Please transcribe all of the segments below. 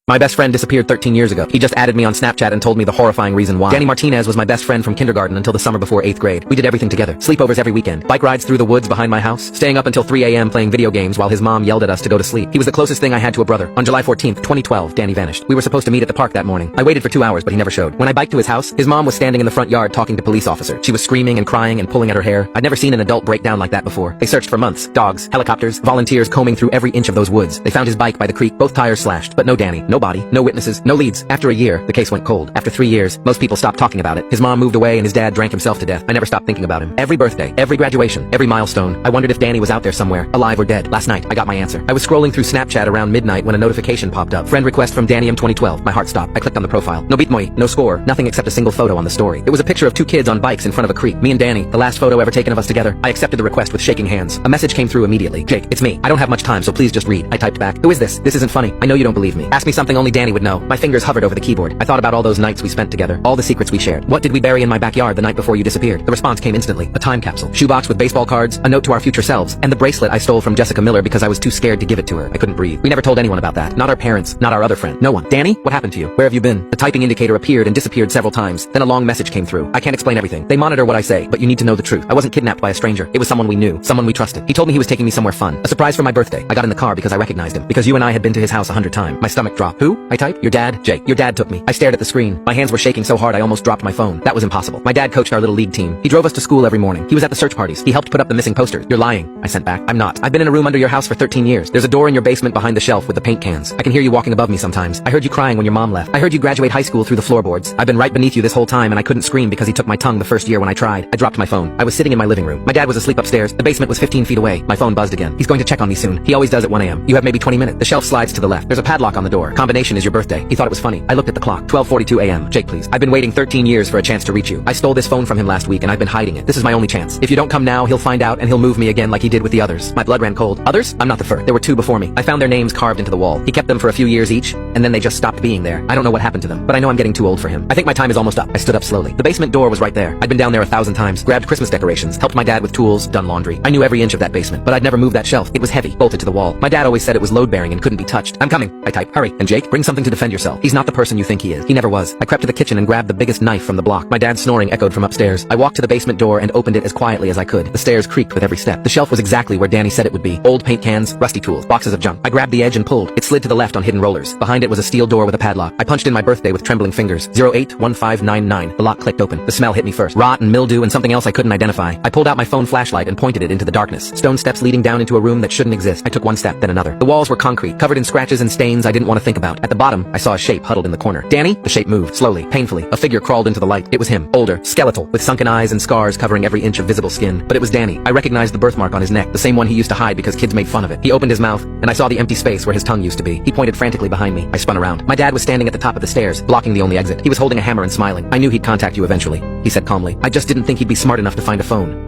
My best friend disappeared 13 years ago. He just added me on Snapchat and told me the horrifying reason why. Danny Martinez was my best friend from kindergarten until the summer before 8th grade. We did everything together. Sleepovers every weekend. Bike rides through the woods behind my house. Staying up until 3 a.m. playing video games while his mom yelled at us to go to sleep. He was the closest thing I had to a brother. On July 14th, 2012, Danny vanished. We were supposed to meet at the park that morning. I waited for 2 hours, but he never showed. When I biked to his house, his mom was standing in the front yard talking to police officer. She was screaming and crying and pulling at her hair. I'd never seen an adult break down like that before. They searched for months. Dogs, helicopters, volunteers combing through every inch of those woods. They found his bike by the creek, both tires slashed, but no Danny, no body, no witnesses, no leads. After a year, the case went cold. After 3 years, most people stopped talking about it. His mom moved away and his dad drank himself to death. I never stopped thinking about him. Every birthday, every graduation, every milestone, I wondered if Danny was out there somewhere, alive or dead. Last night, I got my answer. I was scrolling through Snapchat around midnight when a notification popped up. Friend request from Danny M 2012. My heart stopped. I clicked on the profile. No bitmoy, no score, nothing except a single photo on the story. It was a picture of 2 kids on bikes in front of a creek. Me and Danny, the last photo ever taken of us together. I accepted the request with shaking hands. A message came through immediately. Jake, it's me. I don't have much time, so please just read. I typed back. Who is this? This isn't funny. I know you don't believe me. Ask me something only Danny would know. My fingers hovered over the keyboard. I thought about all those nights we spent together, all the secrets we shared. What did we bury in my backyard the night before you disappeared? The response came instantly. A time capsule. Shoebox with baseball cards, a note to our future selves, and the bracelet I stole from Jessica Miller because I was too scared to give it to her. I couldn't breathe. We never told anyone about that. Not our parents, not our other friend. No one. Danny, what happened to you? Where have you been? The typing indicator appeared and disappeared several times. Then a long message came through. I can't explain everything. They monitor what I say, but you need to know the truth. I wasn't kidnapped by a stranger. It was someone we knew, someone we trusted. He told me he was taking me somewhere fun. A surprise for my birthday. I got in the car because I recognized him. Because you and I had been to his house 100 times. My stomach dropped. Who? I typed. Your dad? Jake. Your dad took me. I stared at the screen. My hands were shaking so hard I almost dropped my phone. That was impossible. My dad coached our little league team. He drove us to school every morning. He was at the search parties. He helped put up the missing posters. You're lying. I sent back. I'm not. I've been in a room under your house for 13 years. There's a door in your basement behind the shelf with the paint cans. I can hear you walking above me sometimes. I heard you crying when your mom left. I heard you graduate high school through the floorboards. I've been right beneath you this whole time and I couldn't scream because he took my tongue the first year when I tried. I dropped my phone. I was sitting in my living room. My dad was asleep upstairs. The basement was 15 feet away. My phone buzzed again. He's going to check on me soon. He always does at 1 a.m. You have maybe 20 minutes. The shelf slides to the left. There's a padlock on the door. Combination is your birthday. He thought it was funny. I looked at the clock. 12:42 a.m. Jake, please. I've been waiting 13 years for a chance to reach you. I stole this phone from him last week and I've been hiding it. This is my only chance. If you don't come now, he'll find out and he'll move me again like he did with the others. My blood ran cold. Others? I'm not the first. There were 2 before me. I found their names carved into the wall. He kept them for a few years each, and then they just stopped being there. I don't know what happened to them, but I know I'm getting too old for him. I think my time is almost up. I stood up slowly. The basement door was right there. I'd been down there 1,000 times, grabbed Christmas decorations, helped my dad with tools, done laundry. I knew every inch of that basement, but I'd never moved that shelf. It was heavy, bolted to the wall. My dad always said it was load-bearing and couldn't be touched. I'm coming. I typed. Hurry. And Jake, bring something to defend yourself. He's not the person you think he is. He never was. I crept to the kitchen and grabbed the biggest knife from the block. My dad's snoring echoed from upstairs. I walked to the basement door and opened it as quietly as I could. The stairs creaked with every step. The shelf was exactly where Danny said it would be. Old paint cans, rusty tools, boxes of junk. I grabbed the edge and pulled. It slid to the left on hidden rollers. Behind it was a steel door with a padlock. I punched in my birthday with trembling fingers. 081599. The lock clicked open. The smell hit me first. Rot and mildew and something else I couldn't identify. I pulled out my phone flashlight and pointed it into the darkness. Stone steps leading down into a room that shouldn't exist. I took one step, then another. The walls were concrete, covered in scratches and stains I didn't want to think about. At the bottom, I saw a shape huddled in the corner. Danny? The shape moved, slowly, painfully. A figure crawled into the light. It was him. Older, skeletal, with sunken eyes and scars covering every inch of visible skin. But it was Danny. I recognized the birthmark on his neck, the same one he used to hide because kids made fun of it. He opened his mouth, and I saw the empty space where his tongue used to be. He pointed frantically behind me. I spun around. My dad was standing at the top of the stairs, blocking the only exit. He was holding a hammer and smiling. I knew he'd contact you eventually, he said calmly. I just didn't think he'd be smart enough to find a phone.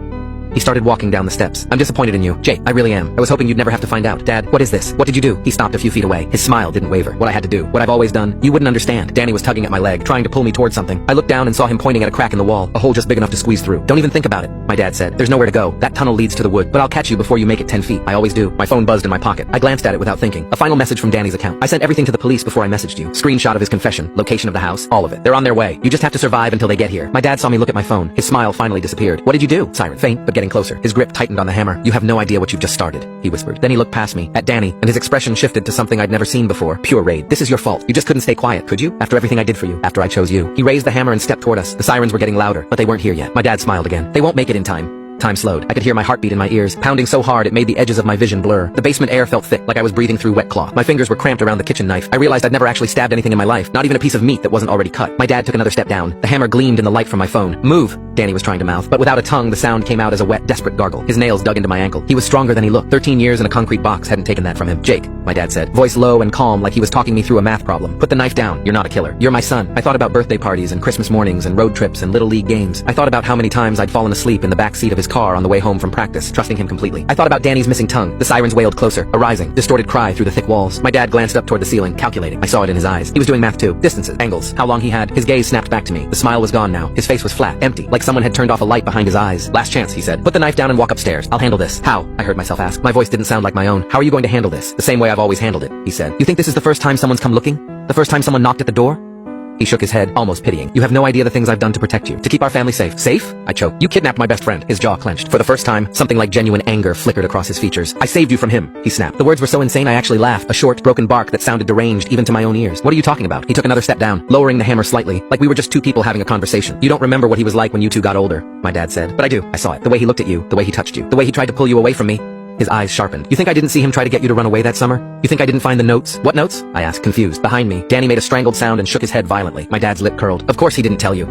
He started walking down the steps. I'm disappointed in you. Jake, I really am. I was hoping you'd never have to find out. Dad, what is this? What did you do? He stopped a few feet away. His smile didn't waver. What I had to do. What I've always done. You wouldn't understand. Danny was tugging at my leg, trying to pull me towards something. I looked down and saw him pointing at a crack in the wall, a hole just big enough to squeeze through. Don't even think about it, my dad said. There's nowhere to go. That tunnel leads to the wood, but I'll catch you before you make it 10 feet. I always do. My phone buzzed in my pocket. I glanced at it without thinking. A final message from Danny's account. I sent everything to the police before I messaged you. Screenshot of his confession, location of the house, all of it. They're on their way. You just have to survive until they get here. My dad saw me look at my phone. His smile finally disappeared. What did you do? Siren. Faint, but getting closer. His grip tightened on the hammer. You have no idea what you've just started, he whispered. Then he looked past me, at Danny, and his expression shifted to something I'd never seen before. Pure rage. This is your fault. You just couldn't stay quiet, could you? After everything I did for you. After I chose you. He raised the hammer and stepped toward us. The sirens were getting louder, but they weren't here yet. My dad smiled again. They won't make it in time. Time slowed. I could hear my heartbeat in my ears, pounding so hard it made the edges of my vision blur. The basement air felt thick, like I was breathing through wet cloth. My fingers were cramped around the kitchen knife. I realized I'd never actually stabbed anything in my life, not even a piece of meat that wasn't already cut. My dad took another step down. The hammer gleamed in the light from my phone. Move, Danny was trying to mouth, but without a tongue, the sound came out as a wet, desperate gargle. His nails dug into my ankle. He was stronger than he looked. 13 years in a concrete box hadn't taken that from him. Jake, my dad said, voice low and calm like he was talking me through a math problem. Put the knife down. You're not a killer. You're my son. I thought about birthday parties and Christmas mornings and road trips and little league games. I thought about how many times I'd fallen asleep in the back seat of his car on the way home from practice, trusting him completely. I thought about Danny's missing tongue. The sirens wailed closer, a rising, distorted cry through the thick walls. My dad glanced up toward the ceiling, calculating. I saw it in his eyes. He was doing math too. Distances, angles, how long he had. His gaze snapped back to me. The smile was gone now. His face was flat, empty, like someone had turned off a light behind his eyes. Last chance, he said. Put the knife down and walk upstairs. I'll handle this. How? I heard myself ask. My voice didn't sound like my own. How are you going to handle this? The same way I've always handled it, he said. You think this is the first time someone's come looking? The first time someone knocked at the door? He shook his head, almost pitying. You have no idea the things I've done to protect you, to keep our family safe. Safe? I choked. You kidnapped my best friend. His jaw clenched. For the first time, something like genuine anger flickered across his features. I saved you from him, he snapped. The words were so insane I actually laughed, a short, broken bark that sounded deranged even to my own ears. What are you talking about? He took another step down, lowering the hammer slightly, like we were just two people having a conversation. You don't remember what he was like when you two got older, my dad said. But I do. I saw it. The way he looked at you, the way he touched you, the way he tried to pull you away from me. His eyes sharpened. You think I didn't see him try to get you to run away that summer? You think I didn't find the notes? What notes? I asked, confused. Behind me, Danny made a strangled sound and shook his head violently. My dad's lip curled. Of course he didn't tell you.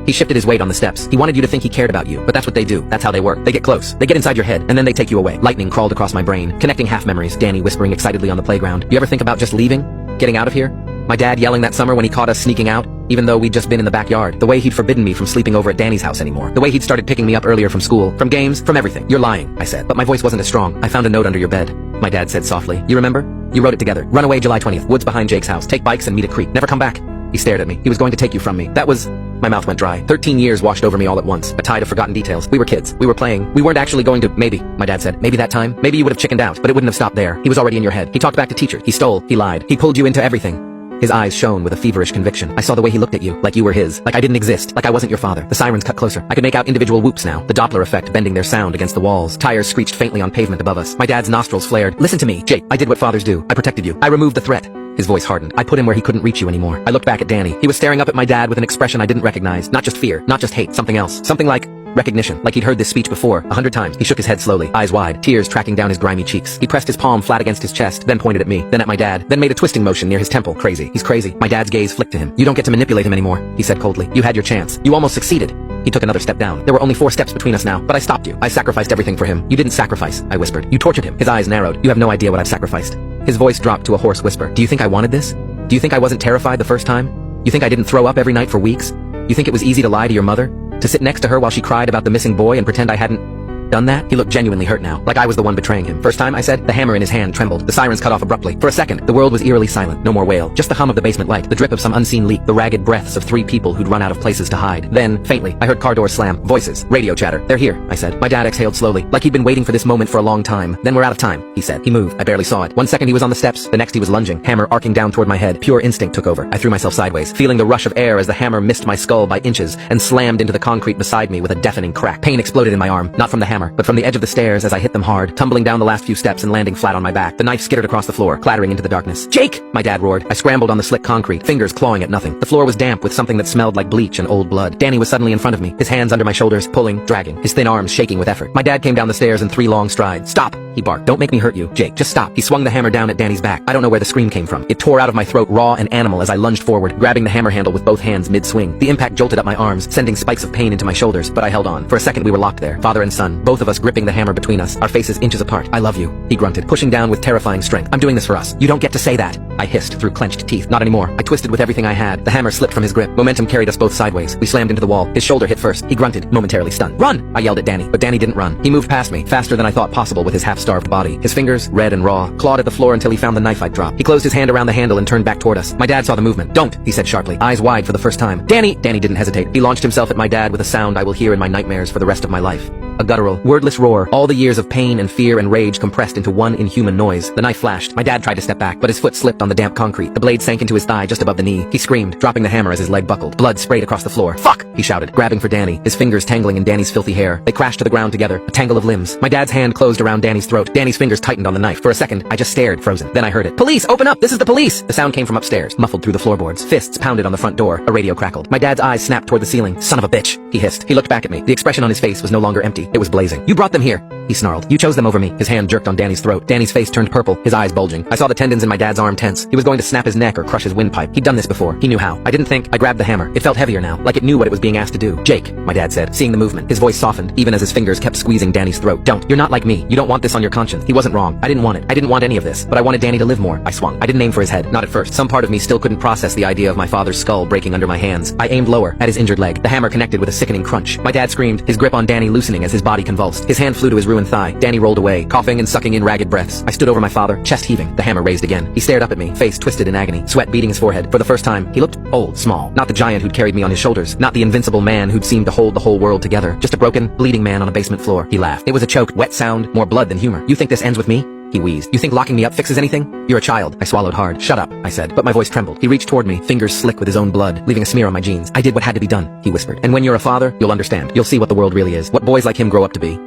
He shifted his weight on the steps. He wanted you to think he cared about you, but that's what they do. That's how they work. They get close. They get inside your head, and then they take you away. Lightning crawled across my brain, connecting half memories, Danny whispering excitedly on the playground. You ever think about just leaving? Getting out of here? My dad yelling that summer when he caught us sneaking out, even though we'd just been in the backyard. The way he'd forbidden me from sleeping over at Danny's house anymore. The way he'd started picking me up earlier from school, from games, from everything. You're lying, I said, but my voice wasn't as strong. I found a note under your bed. My dad said softly. You remember? You wrote it together. Run away July 20th. Woods behind Jake's house. Take bikes and meet at creek. Never come back. He stared at me. He was going to take you from me. That was... My mouth went dry. 13 years washed over me all at once. A tide of forgotten details. We were kids. We were playing. We weren't actually going to... Maybe, my dad said. Maybe that time. Maybe you would have chickened out, but it wouldn't have stopped there. He was already in your head. He talked back to teachers. He stole. He lied. He pulled you into everything. His eyes shone with a feverish conviction. I saw the way he looked at you, like you were his, like I didn't exist, like I wasn't your father. The sirens cut closer. I could make out individual whoops now, the Doppler effect bending their sound against the walls. Tires screeched faintly on pavement above us. My dad's nostrils flared. Listen to me, Jake. I did what fathers do. I protected you. I removed the threat. His voice hardened. I put him where he couldn't reach you anymore. I looked back at Danny. He was staring up at my dad with an expression I didn't recognize. Not just fear, not just hate, something else. Something like... recognition, like he'd heard this speech before, 100 times. He shook his head slowly, eyes wide, tears tracking down his grimy cheeks. He pressed his palm flat against his chest, then pointed at me, then at my dad, then made a twisting motion near his temple. Crazy. He's crazy. My dad's gaze flicked to him. You don't get to manipulate him anymore, he said coldly. You had your chance. You almost succeeded. He took another step down. There were only 4 steps between us now, but I stopped you. I sacrificed everything for him. You didn't sacrifice, I whispered. You tortured him. His eyes narrowed. You have no idea what I've sacrificed. His voice dropped to a hoarse whisper. Do you think I wanted this? Do you think I wasn't terrified the first time? You think I didn't throw up every night for weeks? You think it was easy to lie to your mother? To sit next to her while she cried about the missing boy and pretend I hadn't done that? He looked genuinely hurt now, like I was the one betraying him. First time, I said. The hammer in his hand trembled. The sirens cut off abruptly. For a second, the world was eerily silent. No more wail. Just the hum of the basement light, the drip of some unseen leak, the ragged breaths of 3 people who'd run out of places to hide. Then, faintly, I heard car doors slam, voices, radio chatter. They're here, I said. My dad exhaled slowly, like he'd been waiting for this moment for a long time. Then we're out of time, he said. He moved. I barely saw it. 1 second he was on the steps, the next he was lunging, hammer arcing down toward my head. Pure instinct took over. I threw myself sideways, feeling the rush of air as the hammer missed my skull by inches and slammed into the concrete beside me with a deafening crack. Pain exploded in my arm, not from the hammer, but from the edge of the stairs as I hit them hard, tumbling down the last few steps and landing flat on my back. The knife skittered across the floor, clattering into the darkness. Jake! My dad roared. I scrambled on the slick concrete, fingers clawing at nothing. The floor was damp with something that smelled like bleach and old blood. Danny was suddenly in front of me, his hands under my shoulders, pulling, dragging, his thin arms shaking with effort. My dad came down the stairs in 3 long strides. Stop! He barked. Don't make me hurt you, Jake. Just stop. He swung the hammer down at Danny's back. I don't know where the scream came from. It tore out of my throat raw and animal as I lunged forward, grabbing the hammer handle with both hands mid-swing. The impact jolted up my arms, sending spikes of pain into my shoulders, but I held on. For a second we were locked there, father and son, both of us gripping the hammer between us, our faces inches apart. I love you, he grunted, pushing down with terrifying strength. I'm doing this for us. You don't get to say that. I hissed through clenched teeth. Not anymore. I twisted with everything I had. The hammer slipped from his grip. Momentum carried us both sideways. We slammed into the wall. His shoulder hit first. He grunted, momentarily stunned. Run! I yelled at Danny, but Danny didn't run. He moved past me, faster than I thought possible with his half-starved body. His fingers, red and raw, clawed at the floor until he found the knife I'd dropped. He closed his hand around the handle and turned back toward us. My dad saw the movement. Don't, he said sharply, eyes wide for the first time. Danny! Danny didn't hesitate. He launched himself at my dad with a sound I will hear in my nightmares for the rest of my life. A guttural, wordless roar, all the years of pain and fear and rage compressed into one inhuman noise. The knife flashed. My dad tried to step back, but his foot slipped on the damp concrete. The blade sank into his thigh just above the knee. He screamed, dropping the hammer as his leg buckled. Blood sprayed across the floor. Fuck! He shouted, grabbing for Danny, his fingers tangling in Danny's filthy hair. They crashed to the ground together, a tangle of limbs. My dad's hand closed around Danny's throat. Danny's fingers tightened on the knife. For a second, I just stared, frozen. Then I heard it. Police! Open up! This is the police! The sound came from upstairs, muffled through the floorboards. Fists pounded on the front door. A radio crackled. My dad's eyes snapped toward the ceiling. Son of a bitch! He hissed. He looked back at me. The expression on his face was no longer empty. It was blazing. You brought them here. he snarled. You chose them over me. His hand jerked on Danny's throat. Danny's face turned purple, his eyes bulging. I saw the tendons in my dad's arm tense. He was going to snap his neck or crush his windpipe. He'd done this before. He knew how. I didn't think. I grabbed the hammer. It felt heavier now, like it knew what it was being asked to do. Jake, my dad said, seeing the movement. His voice softened, even as his fingers kept squeezing Danny's throat. Don't. You're not like me. You don't want this on your conscience. He wasn't wrong. I didn't want it. I didn't want any of this, but I wanted Danny to live more. I swung. I didn't aim for his head. Not at first. Some part of me still couldn't process the idea of my father's skull breaking under my hands. I aimed lower, at his injured leg. The hammer connected with a sickening crunch. My dad screamed, his grip on Danny loosening as his body convulsed. His hand flew to his ruined thigh. Danny rolled away, coughing and sucking in ragged breaths. I stood over my father, chest heaving. The hammer raised again. He stared up at me, face twisted in agony, sweat beading his forehead. For the first time, he looked old, small. Not the giant who'd carried me on his shoulders. Not the invincible man who'd seemed to hold the whole world together. Just a broken, bleeding man on a basement floor. He laughed. It was a choked, wet sound, more blood than humor. You think this ends with me? He wheezed. You think locking me up fixes anything? You're a child. I swallowed hard. Shut up, I said, but my voice trembled. He reached toward me, fingers slick with his own blood, leaving a smear on my jeans. I did what had to be done, he whispered. And when you're a father, you'll understand. You'll see what the world really is. What boys like him grow up to be.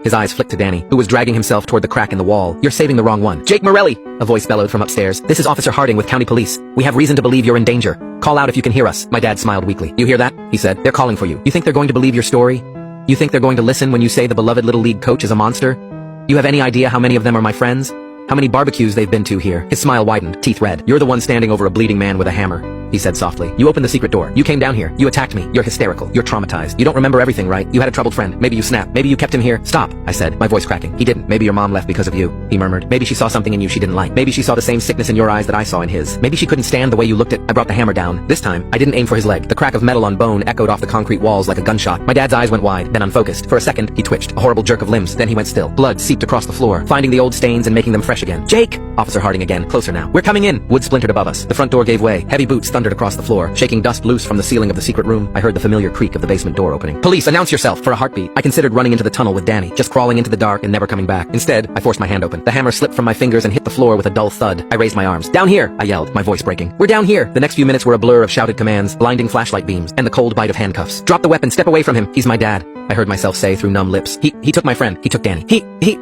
His eyes flicked to Danny, who was dragging himself toward the crack in the wall. You're saving the wrong one. Jake Morelli! A voice bellowed from upstairs. This is Officer Harding with County Police. We have reason to believe you're in danger. Call out if you can hear us. My dad smiled weakly. You hear that? He said. They're calling for you. You think they're going to believe your story? You think they're going to listen when you say the beloved little league coach is a monster? You have any idea how many of them are my friends? How many barbecues they've been to here? His smile widened, teeth red. You're the one standing over a bleeding man with a hammer, he said softly. You opened the secret door. You came down here. You attacked me. You're hysterical. You're traumatized. You don't remember everything, right? You had a troubled friend. Maybe you snapped. Maybe you kept him here. Stop, I said, my voice cracking. He didn't. Maybe your mom left because of you, he murmured. Maybe she saw something in you she didn't like. Maybe she saw the same sickness in your eyes that I saw in his. Maybe she couldn't stand the way you looked at. I brought the hammer down. This time, I didn't aim for his leg. The crack of metal on bone echoed off the concrete walls like a gunshot. My dad's eyes went wide, then unfocused. For a second, he twitched. A horrible jerk of limbs. Then he went still. Blood seeped across the floor, finding the old stains and making them fresh again. Jake! Officer Harding again, closer now. We're coming in! Wood splintered above us. The front door gave way. Heavy boots thundered across the floor, shaking dust loose from the ceiling of the secret room. I heard the familiar creak of the basement door opening. Police, announce yourself! For a heartbeat, I considered running into the tunnel with Danny, just crawling into the dark and never coming back. Instead, I forced my hand open. The hammer slipped from my fingers and hit the floor with a dull thud. I raised my arms. Down here! I yelled, my voice breaking. We're down here! The next few minutes were a blur of shouted commands, blinding flashlight beams, and the cold bite of handcuffs. Drop the weapon, step away from him. He's my dad, I heard myself say through numb lips. He took my friend. He took Danny.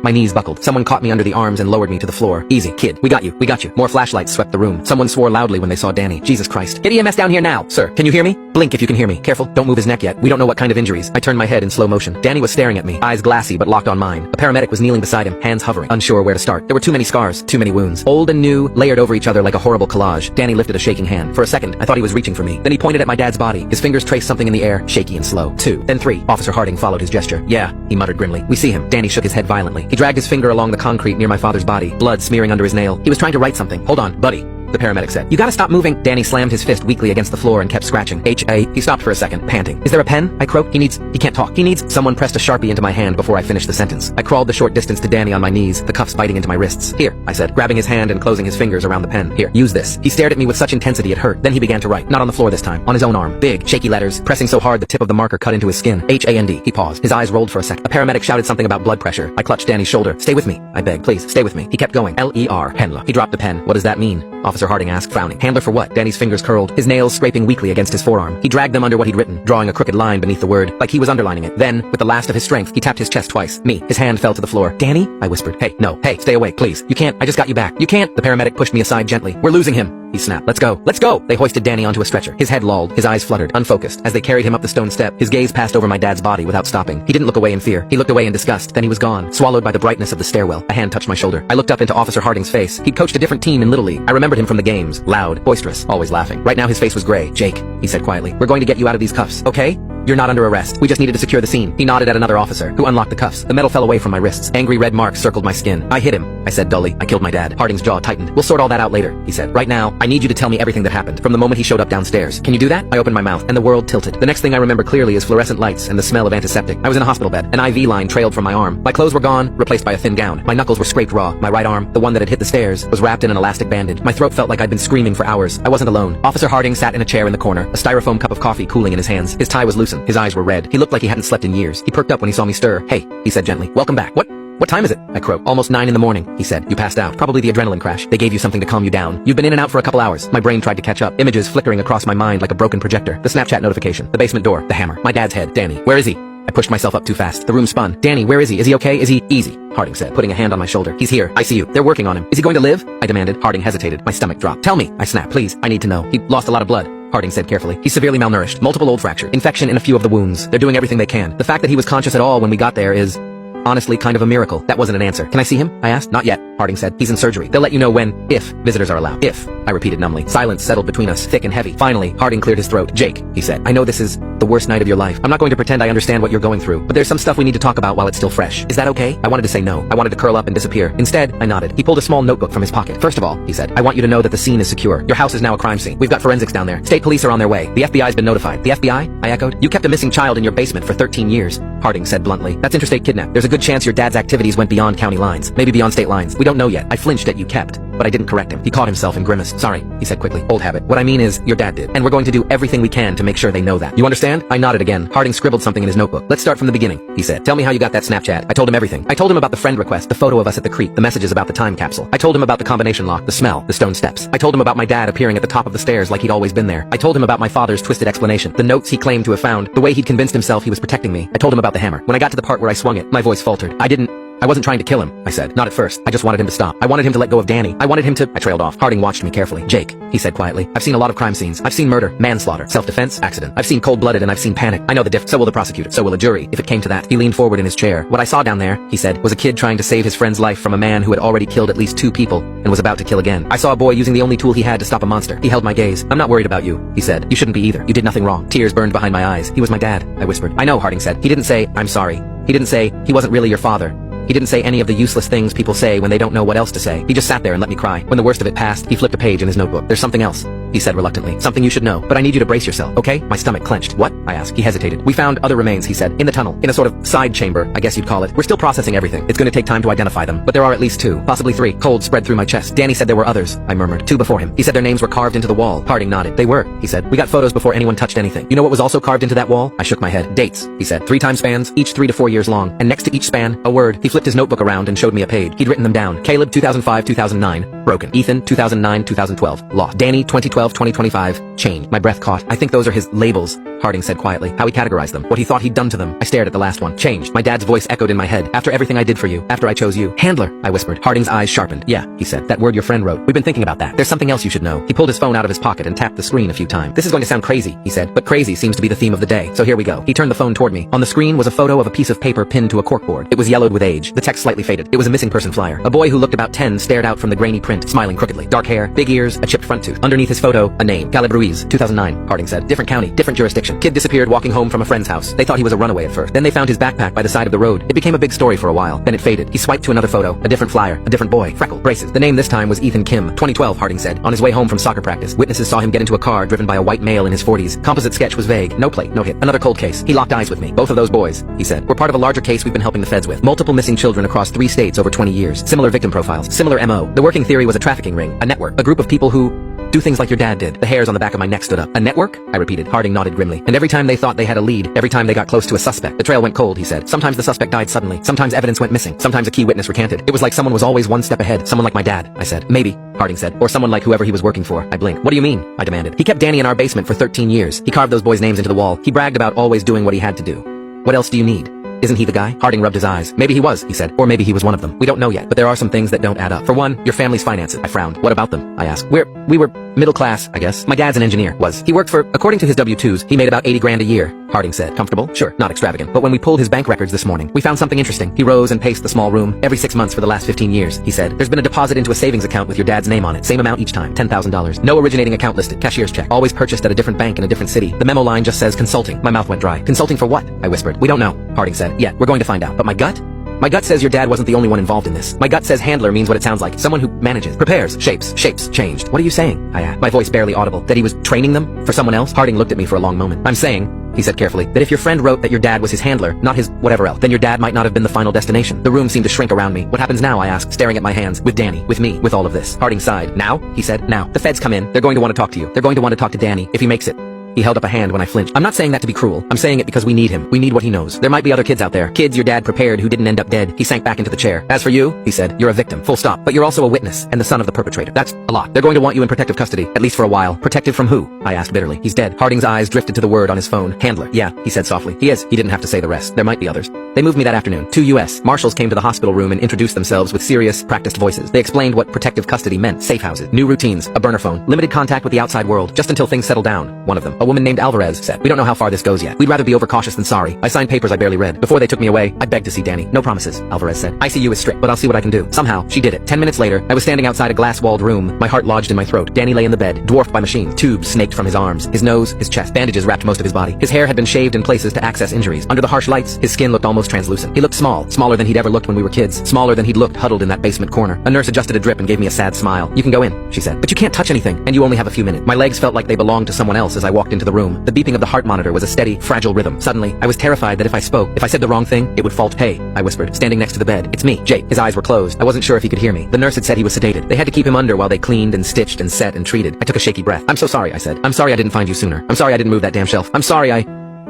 My knees buckled. Someone caught me under the arms and lowered me to the floor. Easy, kid. We got you. We got you. More flashlights swept the room. Someone swore loudly when they saw Danny. Jesus Christ. Get EMS down here now. Sir, can you hear me? Blink if you can hear me. Careful, don't move his neck yet. We don't know what kind of injuries. I turned my head in slow motion. Danny was staring at me, eyes glassy but locked on mine. A paramedic was kneeling beside him, hands hovering, unsure where to start. There were too many scars, too many wounds. Old and new, layered over each other like a horrible collage. Danny lifted a shaking hand. For a second, I thought he was reaching for me. Then he pointed at my dad's body. His fingers traced something in the air, shaky and slow. 2, then 3. Officer Harding followed his gesture. Yeah, he muttered grimly. We see him. Danny shook his head violently. He dragged his finger along the concrete near my father's body, blood smearing under his nail. He was trying to write something. Hold on, buddy, the paramedic said. You gotta stop moving. Danny slammed his fist weakly against the floor and kept scratching. He stopped for a second, panting. Is there a pen? I croaked. He can't talk. Someone pressed a Sharpie into my hand before I finished the sentence. I crawled the short distance to Danny on my knees, the cuffs biting into my wrists. Here, I said, grabbing his hand and closing his fingers around the pen. Here, use this. He stared at me with such intensity it hurt. Then he began to write. Not on the floor this time. On his own arm. Big, shaky letters, pressing so hard the tip of the marker cut into his skin. H-A-N-D. He paused. His eyes rolled for a sec. A paramedic shouted something about blood pressure. I clutched Danny's shoulder. Stay with me, I begged. Please, stay with me. He kept going. L-E-R. Handler. He dropped the pen. What does that mean? Officer Harding asked, frowning. Handler for what? Danny's fingers curled, his nails scraping weakly against his forearm. He dragged them under what he'd written, drawing a crooked line beneath the word, like he was underlining it. Then, with the last of his strength, he tapped his chest twice. Me. His hand fell to the floor. Danny? I whispered. Hey, no. Hey, stay away, please. You can't. I just got you back. You can't. The paramedic pushed me aside gently. We're losing him, he snapped. Let's go. Let's go! They hoisted Danny onto a stretcher. His head lolled, his eyes fluttered, unfocused. As they carried him up the stone step, his gaze passed over my dad's body without stopping. He didn't look away in fear. He looked away in disgust. Then he was gone, swallowed by the brightness of the stairwell. A hand touched my shoulder. I looked up into Officer Harding's face. He'd coached a different team in Little League. I remembered him from the games. Loud, boisterous, always laughing. Right now his face was gray. Jake, he said quietly, we're going to get you out of these cuffs, okay? You're not under arrest. We just needed to secure the scene. He nodded at another officer, who unlocked the cuffs. The metal fell away from my wrists. Angry red marks circled my skin. I hit him, I said dully. I killed my dad. Harding's jaw tightened. We'll sort all that out later, he said. Right now, I need you to tell me everything that happened, from the moment he showed up downstairs. Can you do that? I opened my mouth, and the world tilted. The next thing I remember clearly is fluorescent lights and the smell of antiseptic. I was in a hospital bed. An IV line trailed from my arm. My clothes were gone, replaced by a thin gown. My knuckles were scraped raw. My right arm, the one that had hit the stairs, was wrapped in an elastic bandage. My throat felt like I'd been screaming for hours. I wasn't alone. Officer Harding sat in a chair in the corner, a styrofoam cup of coffee cooling in his hands. His tie was loosened. His eyes were red. He looked like he hadn't slept in years. He perked up when he saw me stir. Hey, he said gently. Welcome back. What time is it? I croaked. Almost 9 in the morning, he said. You passed out. Probably the adrenaline crash. They gave you something to calm you down. You've been in and out for a couple hours. My brain tried to catch up. Images flickering across my mind like a broken projector. The Snapchat notification. The basement door. The hammer. My dad's head. Danny. Where is he? I pushed myself up too fast. The room spun. Danny, where is he? Is he okay? Is he easy? Harding said, putting a hand on my shoulder. He's here. I see you. They're working on him. Is he going to live? I demanded. Harding hesitated. My stomach dropped. Tell me. I snapped. Please. I need to know. He lost a lot of blood. Harding said carefully. He's severely malnourished. Multiple old fractures. Infection in a few of the wounds. They're doing everything they can. The fact that he was conscious at all when we got there is... Honestly, kind of a miracle. That wasn't an answer. Can I see him? I asked. Not yet, Harding said. He's in surgery. They'll let you know when, if, visitors are allowed. If, I repeated numbly. Silence settled between us, thick and heavy. Finally, Harding cleared his throat. Jake, he said, I know this is the worst night of your life. I'm not going to pretend I understand what you're going through, but there's some stuff we need to talk about while it's still fresh. Is that okay? I wanted to say no. I wanted to curl up and disappear. Instead, I nodded. He pulled a small notebook from his pocket. First of all, he said, I want you to know that the scene is secure. Your house is now a crime scene. We've got forensics down there. State police are on their way. The FBI's been notified. The FBI? I echoed. You kept a missing child in your basement for 13 years. Harding said bluntly. That's interstate kidnap. There's a good chance your dad's activities went beyond county lines. Maybe beyond state lines. We don't know yet. I flinched at you kept, but I didn't correct him. He caught himself and grimaced. Sorry, he said quickly. Old habit. What I mean is, your dad did. And we're going to do everything we can to make sure they know that. You understand? I nodded again. Harding scribbled something in his notebook. Let's start from the beginning, he said. Tell me how you got that Snapchat. I told him everything. I told him about the friend request, the photo of us at the creek, the messages about the time capsule. I told him about the combination lock, the smell, the stone steps. I told him about my dad appearing at the top of the stairs like he'd always been there. I told him about my father's twisted explanation, the notes he claimed to have found, the way he'd convinced himself he was protecting me. I told him about the hammer. When I got to the part where I swung it, my voice faltered. I wasn't trying to kill him, I said. Not at first. I just wanted him to stop. I wanted him to let go of Danny. I wanted him to... I trailed off. Harding watched me carefully. Jake, he said quietly. I've seen a lot of crime scenes. I've seen murder, manslaughter, self-defense, accident. I've seen cold-blooded and I've seen panic. I know the diff. So will the prosecutor. So will a jury, if it came to that. He leaned forward in his chair. What I saw down there, he said, was a kid trying to save his friend's life from a man who had already killed at least 2 people and was about to kill again. I saw a boy using the only tool he had to stop a monster. He held my gaze. I'm not worried about you, he said. You shouldn't be either. You did nothing wrong. Tears burned behind my eyes. He was my dad, I whispered. I know, Harding said. He didn't say, I'm sorry. He didn't say, he wasn't really your father. He didn't say any of the useless things people say when they don't know what else to say. He just sat there and let me cry. When the worst of it passed, he flipped a page in his notebook. There's something else, he said reluctantly. Something you should know. But I need you to brace yourself, okay? My stomach clenched. What? I asked. He hesitated. We found other remains, he said. In the tunnel. In a sort of side chamber, I guess you'd call it. We're still processing everything. It's going to take time to identify them. But there are at least 2, possibly 3. Cold spread through my chest. Danny said there were others, I murmured. 2 before him. He said their names were carved into the wall. Harding nodded. They were, he said. We got photos before anyone touched anything. You know what was also carved into that wall? I shook my head. Dates, he said. 3-time spans, each 3 to 4 years long. And next to each span, a word. He flipped his notebook around and showed me a page. He'd written them down. Caleb 2005-2009, broken. Ethan 2009-2012, lost. Danny 2012-2025, changed. My breath caught. I think those are his labels, Harding said quietly. How he categorized them. What he thought he'd done to them. I stared at the last one. Changed. My dad's voice echoed in my head. After everything I did for you. After I chose you. Handler, I whispered. Harding's eyes sharpened. Yeah, he said. That word your friend wrote. We've been thinking about that. There's something else you should know. He pulled his phone out of his pocket and tapped the screen a few times. This is going to sound crazy, he said. But crazy seems to be the theme of the day. So here we go. He turned the phone toward me. On the screen was a photo of a piece of paper pinned to a corkboard. It was yellowed with age. The text slightly faded. It was a missing person flyer. A boy who looked about 10 stared out from the grainy print, smiling crookedly. Dark hair, big ears, a chipped front tooth. Underneath his photo, a name. Caleb Ruiz, 2009, Harding said. Different county, different jurisdiction. Kid disappeared walking home from a friend's house. They thought he was a runaway at first. Then they found his backpack by the side of the road. It became a big story for a while. Then it faded. He swiped to another photo. A different flyer. A different boy. Freckled. Braces. The name this time was Ethan Kim. 2012, Harding said. On his way home from soccer practice. Witnesses saw him get into a car driven by a white male in his 40s. Composite sketch was vague. No plate. No hit. Another cold case. He locked eyes with me. Both of those boys, he said, were part of a larger case we've been helping the feds with. Multiple missing children across 3 states over 20 years. Similar victim profiles. Similar MO. The working theory was a trafficking ring. A network. A group of people who do things like your dad did. The hairs on the back of my neck stood up. A network? I repeated. Harding nodded grimly. And every time they thought they had a lead, every time they got close to a suspect, the trail went cold, he said. Sometimes the suspect died suddenly. Sometimes evidence went missing. Sometimes a key witness recanted. It was like someone was always one step ahead. Someone like my dad, I said. Maybe, Harding said. Or someone like whoever he was working for. I blinked. What do you mean? I demanded. He kept Danny in our basement for 13 years. He carved those boys' names into the wall. He bragged about always doing what he had to do. What else do you need? Isn't he the guy? Harding rubbed his eyes. Maybe he was, he said. Or maybe he was one of them. We don't know yet, but there are some things that don't add up. For one, your family's finances. I frowned. What about them? I asked. We were middle class, I guess. My dad's an engineer. He worked for, according to his W-2s, he made about 80 grand a year. Harding said. Comfortable? Sure, not extravagant. But when we pulled his bank records this morning, we found something interesting. He rose and paced the small room. Every 6 months for the last 15 years, he said. There's been a deposit into a savings account with your dad's name on it. Same amount each time. $10,000. No originating account listed. Cashier's check. Always purchased at a different bank in a different city. The memo line just says consulting. My mouth went dry. Consulting for what? I whispered. We don't know. Harding said. Yeah, we're going to find out. But my gut? My gut says your dad wasn't the only one involved in this. My gut says handler means what it sounds like. Someone who manages, prepares, shapes, changed. What are you saying? I asked. My voice barely audible. That he was training them for someone else? Harding looked at me for a long moment. I'm saying, he said carefully, that if your friend wrote that your dad was his handler, not his whatever else, then your dad might not have been the final destination. The room seemed to shrink around me. What happens now? I asked, staring at my hands. With Danny, with me, with all of this. Harding sighed. Now? He said. Now. The feds come in. They're going to want to talk to you. They're going to want to talk to Danny, if he makes it. He held up a hand when I flinched. I'm not saying that to be cruel. I'm saying it because we need him. We need what he knows. There might be other kids out there. Kids your dad prepared who didn't end up dead. He sank back into the chair. As for you, he said, you're a victim. Full stop. But you're also a witness and the son of the perpetrator. That's a lot. They're going to want you in protective custody, at least for a while. Protective from who? I asked bitterly. He's dead. Harding's eyes drifted to the word on his phone. Handler. Yeah, he said softly. He is. He didn't have to say the rest. There might be others. They moved me that afternoon. 2 U.S. Marshals came to the hospital room and introduced themselves with serious, practiced voices. They explained what protective custody meant, safe houses, new routines, a burner phone, limited contact with the outside world, just until things settle down. One of them, a woman named Alvarez, said, "We don't know how far this goes yet. We'd rather be overcautious than sorry." I signed papers I barely read. Before they took me away, I begged to see Danny. "No promises," Alvarez said. "ICU is strict, but I'll see what I can do." Somehow, she did it. 10 minutes later, I was standing outside a glass-walled room, my heart lodged in my throat. Danny lay in the bed, dwarfed by machines. Tubes snaked from his arms, his nose, his chest. Bandages wrapped most of his body. His hair had been shaved in places to access injuries. Under the harsh lights, his skin looked almost translucent. He looked small, smaller than he'd ever looked when we were kids, smaller than he'd looked huddled in that basement corner. A nurse adjusted a drip and gave me a sad smile. "You can go in," she said, "but you can't touch anything, and you only have a few minutes." My legs felt like they belonged to someone else as I walked into the room. The beeping of the heart monitor was a steady, fragile rhythm. Suddenly, I was terrified that if I spoke, if I said the wrong thing, it would falter. "Hey," I whispered, standing next to the bed. "It's me, Jake." His eyes were closed. I wasn't sure if he could hear me. The nurse had said he was sedated. They had to keep him under while they cleaned and stitched and set and treated. I took a shaky breath. "I'm so sorry," I said. "I'm sorry I didn't find you sooner. I'm sorry I didn't move that damn shelf. I'm sorry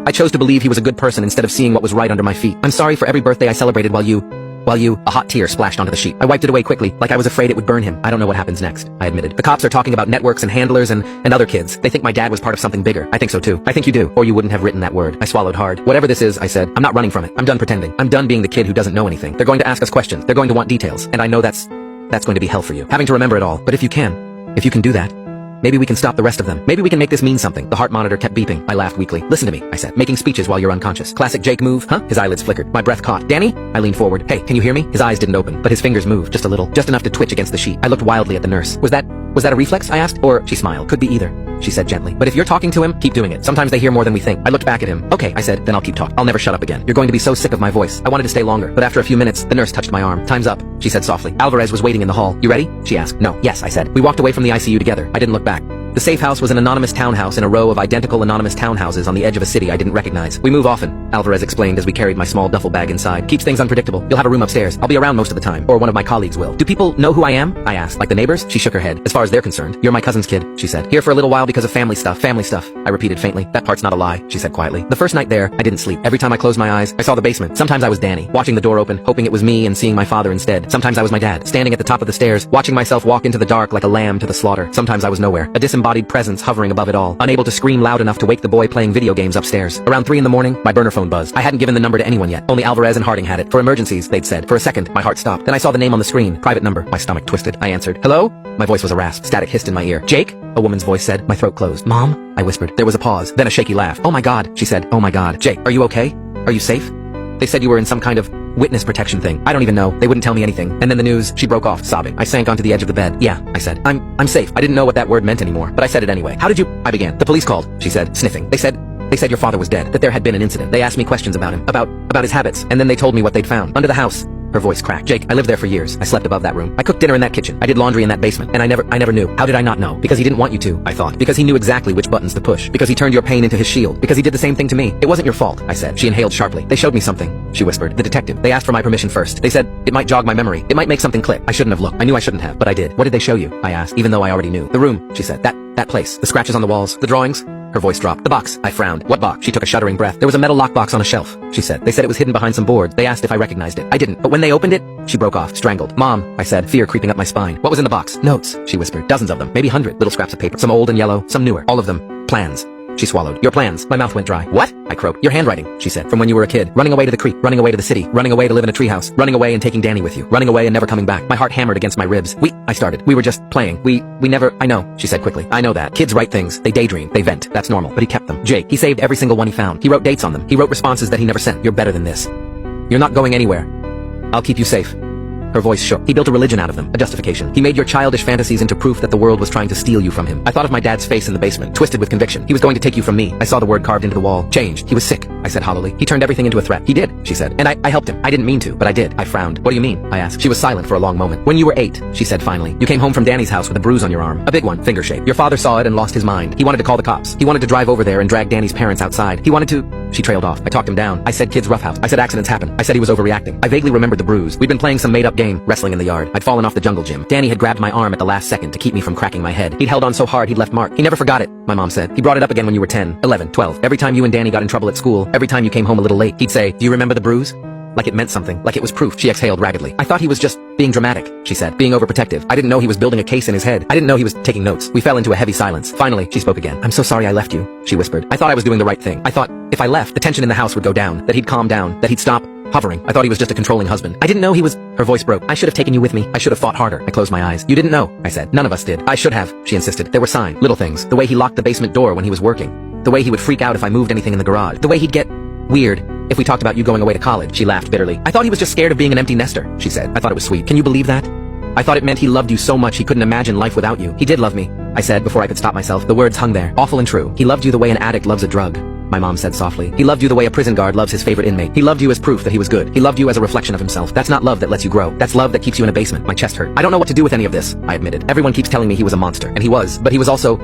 I chose to believe he was a good person instead of seeing what was right under my feet. I'm sorry for every birthday I celebrated while you... A hot tear splashed onto the sheet. I wiped it away quickly, like I was afraid it would burn him. "I don't know what happens next," I admitted. "The cops are talking about networks and handlers and other kids. They think my dad was part of something bigger." "I think so too." "I think you do, or you wouldn't have written that word." I swallowed hard. "Whatever this is," I said, "I'm not running from it. I'm done pretending. I'm done being the kid who doesn't know anything. They're going to ask us questions. They're going to want details. And I know that's going to be hell for you. Having to remember it all. But if you can do that, maybe we can stop the rest of them. Maybe we can make this mean something." The heart monitor kept beeping. I laughed weakly. "Listen to me," I said. "Making speeches while you're unconscious. Classic Jake move, huh?" His eyelids flickered. My breath caught. "Danny?" I leaned forward. "Hey, can you hear me?" His eyes didn't open, but his fingers moved just a little. Just enough to twitch against the sheet. I looked wildly at the nurse. Was that a reflex?" I asked. "Or..." She smiled. "Could be either," she said gently. "But if you're talking to him, keep doing it. Sometimes they hear more than we think." I looked back at him. "Okay," I said, "then I'll keep talking. I'll never shut up again. You're going to be so sick of my voice." I wanted to stay longer, but after a few minutes, the nurse touched my arm. "Time's up," she said softly. Alvarez was waiting in the hall. "You ready?" she asked. "No." "Yes," I said. We walked away from the ICU together. I didn't look back. The safe house was an anonymous townhouse in a row of identical anonymous townhouses on the edge of a city I didn't recognize. "We move often," Alvarez explained as we carried my small duffel bag inside. "Keeps things unpredictable. You'll have a room upstairs. I'll be around most of the time. Or one of my colleagues will." "Do people know who I am?" I asked. "Like the neighbors?" She shook her head. "As far as they're concerned, you're my cousin's kid," she said. "Here for a little while because of family stuff." "Family stuff," I repeated faintly. "That part's not a lie," she said quietly. The first night there, I didn't sleep. Every time I closed my eyes, I saw the basement. Sometimes I was Danny, watching the door open, hoping it was me and seeing my father instead. Sometimes I was my dad, standing at the top of the stairs, watching myself walk into the dark like a lamb to the slaughter. Sometimes I was nowhere, a disembodied presence hovering above it all, unable to scream loud enough to wake the boy playing video games upstairs. Around 3 in the morning, my burner phone buzzed. I hadn't given the number to anyone yet. Only Alvarez and Harding had it. "For emergencies," they'd said. For a second, my heart stopped. Then I saw the name on the screen. "Private number." My stomach twisted. I answered. "Hello?" My voice was a rasp. Static hissed in my ear. "Jake?" a woman's voice said. My throat closed. "Mom?" I whispered. There was a pause, then a shaky laugh. "Oh my God," she said. "Oh my God. Jake, are you okay? Are you safe? They said you were in some kind of witness protection thing. I don't even know. They wouldn't tell me anything." And then the news, she broke off, sobbing. I sank onto the edge of the bed. "Yeah," I said. I'm safe." I didn't know what that word meant anymore, but I said it anyway. "How did you..." I began. "The police called," she said, sniffing. They said your father was dead, that there had been an incident. They asked me questions about him, about his habits, and then they told me what they'd found. Under the house." Her voice cracked. "Jake, I lived there for years. I slept above that room. I cooked dinner in that kitchen. I did laundry in that basement. And I never knew. How did I not know? Because he didn't want you to, I thought. Because he knew exactly which buttons to push. Because he turned your pain into his shield. Because he did the same thing to me. It wasn't your fault," I said. She inhaled sharply. "They showed me something," she whispered. "The detective. They asked for my permission first. They said it might jog my memory. It might make something click. I shouldn't have looked. I knew I shouldn't have, but I did." "What did they show you?" I asked, even though I already knew. "The room," she said. That place. The scratches on the walls. The drawings." Her voice dropped. "The box." I frowned. "What box?" She took a shuddering breath. "There was a metal lockbox on a shelf," she said. "They said it was hidden behind some boards. They asked if I recognized it. I didn't. But when they opened it..." She broke off, strangled. "Mom," I said, fear creeping up my spine. "What was in the box?" "Notes," she whispered. "Dozens of them. Maybe 100. Little scraps of paper. Some old and yellow, some newer. All of them. Plans." She swallowed. "Your plans." My mouth went dry. "What?" I croaked. "Your handwriting," she said. "From when you were a kid. Running away to the creek. Running away to the city. Running away to live in a treehouse. Running away and taking Danny with you. Running away and never coming back." My heart hammered against my ribs. I started. "We were just playing. We never..." "I know," she said quickly. "I know that. Kids write things. They daydream. They vent. That's normal. But he kept them. Jake, he saved every single one he found. He wrote dates on them. He wrote responses that he never sent. You're better than this. You're not going anywhere. I'll keep you safe." Her voice shook. "He built a religion out of them, a justification. He made your childish fantasies into proof that the world was trying to steal you from him." I thought of my dad's face in the basement, twisted with conviction. He was going to take you from me. I saw the word carved into the wall. "Changed. He was sick," I said hollowly. "He turned everything into a threat." "He did," she said. "And I helped him. I didn't mean to, but I did." I frowned. "What do you mean?" I asked. She was silent for a long moment. "When you were 8, she said finally, "you came home from Danny's house with a bruise on your arm. A big one, finger shape. Your father saw it and lost his mind. He wanted to call the cops. He wanted to drive over there and drag Danny's parents outside. He wanted to..." She trailed off. I talked him down. I said kids roughhouse. I said accidents happen. I said he was overreacting. I vaguely remembered the bruise. We'd been playing some made-up game, wrestling in the yard. I'd fallen off the jungle gym. Danny had grabbed my arm at the last second to keep me from cracking my head. He'd held on so hard he'd left mark. He never forgot it, my mom said. He brought it up again when you were 10, 11, 12. Every time you and Danny got in trouble at school, every time you came home a little late, he'd say, "Do you remember the bruise?" Like it meant something, like it was proof. She exhaled raggedly. "I thought he was just being dramatic," she said, "being overprotective. I didn't know he was building a case in his head. I didn't know he was taking notes." We fell into a heavy silence. Finally, she spoke again. "I'm so sorry I left you," she whispered. "I thought I was doing the right thing. I thought if I left, the tension in the house would go down, that he'd calm down, that he'd stop hovering. I thought he was just a controlling husband. I didn't know he was... Her voice broke. I should have taken you with me. I should have fought harder. I closed my eyes. You didn't know, I said. None of us did. I should have, she insisted. There were signs, little things. The way he locked the basement door when he was working. The way he would freak out if I moved anything in the garage. The way he'd get weird if we talked about you going away to college. She laughed bitterly. I thought he was just scared of being an empty nester, she said. I thought it was sweet. Can you believe that? I thought it meant he loved you so much he couldn't imagine life without you. He did love me, I said before I could stop myself. The words hung there, awful and true. He loved you the way an addict loves a drug, my mom said softly. He loved you the way a prison guard loves his favorite inmate. He loved you as proof that he was good. He loved you as a reflection of himself. That's not love that lets you grow. That's love that keeps you in a basement. My chest hurt. I don't know what to do with any of this, I admitted. Everyone keeps telling me he was a monster, and he was, but he was also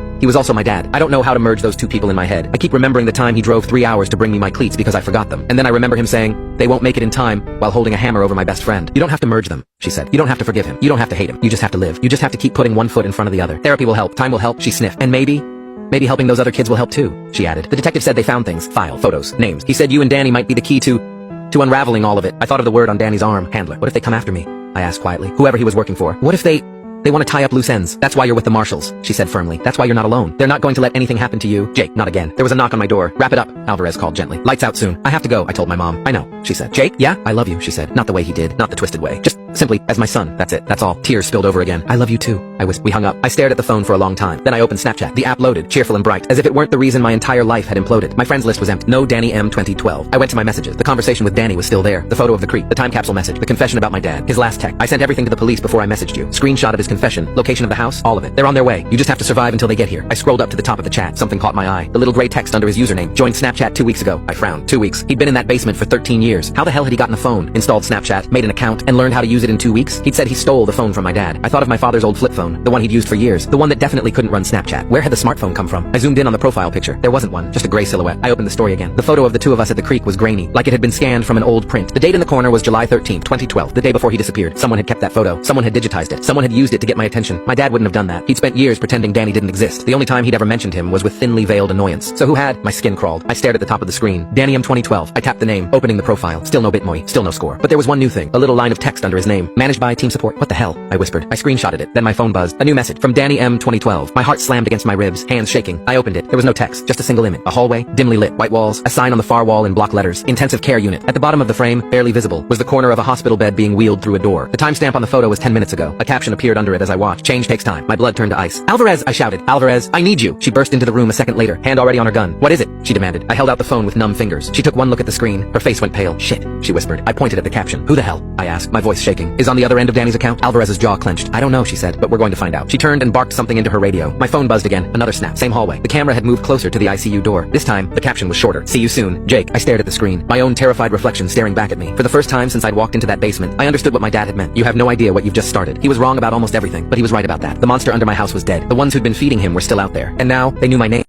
my dad. I don't know how to merge those two people in my head. I keep remembering the time he drove 3 hours to bring me my cleats because I forgot them. And then I remember him saying, they won't make it in time, while holding a hammer over my best friend. You don't have to merge them, she said. You don't have to forgive him. You don't have to hate him. You just have to live. You just have to keep putting one foot in front of the other. Therapy will help. Time will help, she sniffed. And maybe helping those other kids will help too, she added. The detective said they found things, file, photos, names. He said you and Danny might be the key to unraveling all of it. I thought of the word on Danny's arm, handler. What if they come after me? I asked quietly. Whoever he was working for. What if they want to tie up loose ends? That's why you're with the marshals, she said firmly. That's why you're not alone. They're not going to let anything happen to you. Jake, not again. There was a knock on my door. Wrap it up, Alvarez called gently. Lights out soon. I have to go, I told my mom. I know, she said. Jake? Yeah? I love you, she said. Not the way he did. Not the twisted way. Just simply as my son. That's it. That's all. Tears spilled over again. I love you too, I whispered. We hung up. I stared at the phone for a long time. Then I opened Snapchat. The app loaded, cheerful and bright, as if it weren't the reason my entire life had imploded. My friends list was empty. No Danny M 2012. I went to my messages. The conversation with Danny was still there. The photo of the creek, the time capsule message, the confession about my dad, his last text. I sent everything to the police before I messaged you. Screenshot of his confession, location of the house, all of it. They're on their way. You just have to survive until they get here. I scrolled up to the top of the chat. Something caught my eye. The little gray text under his username. Joined Snapchat 2 weeks ago. I frowned. 2 weeks. He'd been in that basement for 13 years. How the hell had he gotten a phone, installed Snapchat, made an account, and learned how to use it in 2 weeks? He'd said he stole the phone from my dad. I thought of my father's old flip phone, the one he'd used for years, the one that definitely couldn't run Snapchat. Where had the smartphone come from? I zoomed in on the profile picture. There wasn't one, just a gray silhouette. I opened the story again. The photo of the two of us at the creek was grainy, like it had been scanned from an old print. The date in the corner was July 13th, 2012, the day before he disappeared. Someone had kept that photo. Someone had digitized it. Someone had used it to get my attention. My dad wouldn't have done that. He'd spent years pretending Danny didn't exist. The only time he'd ever mentioned him was with thinly veiled annoyance. So who had? My skin crawled. I stared at the top of the screen. Danny M 2012. I tapped the name, opening the profile. Still no Bitmoy. Still no score. But there was one new thing. A little line of text under his name. Managed by team support. What the hell? I whispered. I screenshotted it. Then my phone buzzed. A new message from Danny M 2012. My heart slammed against my ribs, hands shaking. I opened it. There was no text, just a single image. A hallway, dimly lit, white walls, a sign on the far wall in block letters. Intensive care unit. At the bottom of the frame, barely visible, was the corner of a hospital bed being wheeled through a door. The timestamp on the photo was 10 minutes ago. A caption appeared under it as I watched. Change takes time. My blood turned to ice. Alvarez, I shouted. Alvarez, I need you. She burst into the room a second later, hand already on her gun. What is it? She demanded. I held out the phone with numb fingers. She took one look at the screen. Her face went pale. Shit, she whispered. I pointed at the caption. Who the hell? I asked, my voice shaking. Is on the other end of Danny's account? Alvarez's jaw clenched. I don't know, she said, but we're going to find out. She turned and barked something into her radio. My phone buzzed again. Another snap. Same hallway. The camera had moved closer to the ICU door. This time, the caption was shorter. See you soon, Jake. I stared at the screen, my own terrified reflection staring back at me. For the first time since I'd walked into that basement, I understood what my dad had meant. You have no idea what you've just started. He was wrong about almost everything, but he was right about that. The monster under my house was dead. The ones who'd been feeding him were still out there. And now, they knew my name.